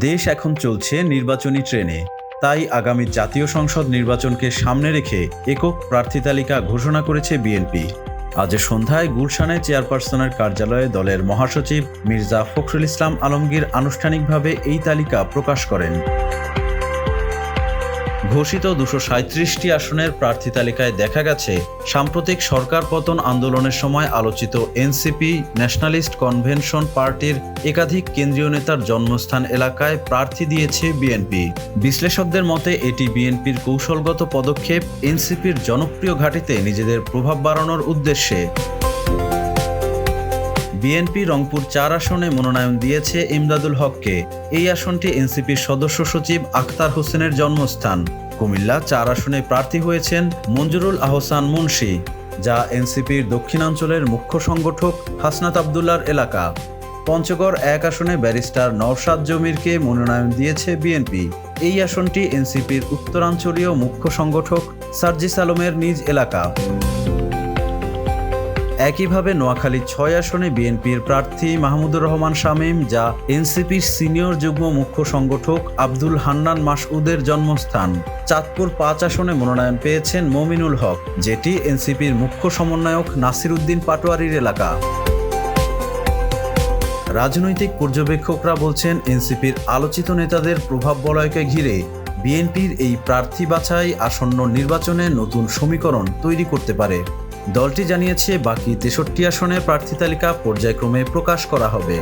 দেশ এখন চলছে নির্বাচনী ট্রেনে, তাই আগামী জাতীয় সংসদ নির্বাচনকে সামনে রেখে একক প্রার্থী তালিকা ঘোষণা করেছে বিএনপি। আজ সন্ধ্যায় গুলশানে চেয়ারপারসনের কার্যালয়ে দলের মহাসচিব মির্জা ফখরুল ইসলাম আলমগীর আনুষ্ঠানিকভাবে এই তালিকা প্রকাশ করেন। ঘোষিত 237টি আসনের প্রার্থী তালিকায় দেখা গেছে, সাম্প্রতিক সরকার পতন আন্দোলনের সময় আলোচিত এনসিপি ন্যাশনালিস্ট কনভেনশন পার্টির একাধিক কেন্দ্রীয় নেতার জন্মস্থান এলাকায় প্রার্থী দিয়েছে বিএনপি। বিশ্লেষকদের মতে এটি বিএনপির কৌশলগত পদক্ষেপ, এনসিপির জনপ্রিয় ঘাঁটিতে নিজেদের প্রভাব বাড়ানোর উদ্দেশ্যে। বিএনপি রংপুর 4 আসনে মনোনয়ন দিয়েছে ইমদাদুল হককে। এই আসনটি এনসিপির সদস্য সচিব আখতার হোসেনের জন্মস্থান। কুমিল্লা 4 আসনে প্রার্থী হয়েছেন মঞ্জুরুল আহসান মুন্সি, যা এনসিপির দক্ষিণাঞ্চলের মুখ্য সংগঠক হাসনাত আবদুল্লার এলাকা। পঞ্চগড় 1 আসনে ব্যারিস্টার নওশাদ জমিরকে মনোনয়ন দিয়েছে বিএনপি। এই আসনটি এনসিপির উত্তরাঞ্চলীয় মুখ্য সংগঠক সার্জিস আলমের নিজ এলাকা। একইভাবে নোয়াখালী 6 আসনে বিএনপির প্রার্থী মাহমুদুর রহমান শামীম, যা এনসিপির সিনিয়র যুগ্ম মুখ্য সংগঠক আব্দুল হান্নান মাসউদের জন্মস্থান। চাঁদপুর 5 আসনে মনোনয়ন পেয়েছেন মমিনুল হক, যেটি এনসিপির মুখ্য সমন্বয়ক নাসির উদ্দিন পাটোয়ারির এলাকা। রাজনৈতিক পর্যবেক্ষকরা বলছেন, এনসিপির আলোচিত নেতাদের প্রভাব বলয়কে ঘিরে বিএনপির এই প্রার্থী বাছাই আসন্ন নির্বাচনে নতুন সমীকরণ তৈরি করতে পারে। দলটি জানিয়েছে, বাকি 63 আসনের প্রার্থী তালিকা পর্যায়ক্রমে প্রকাশ করা হবে।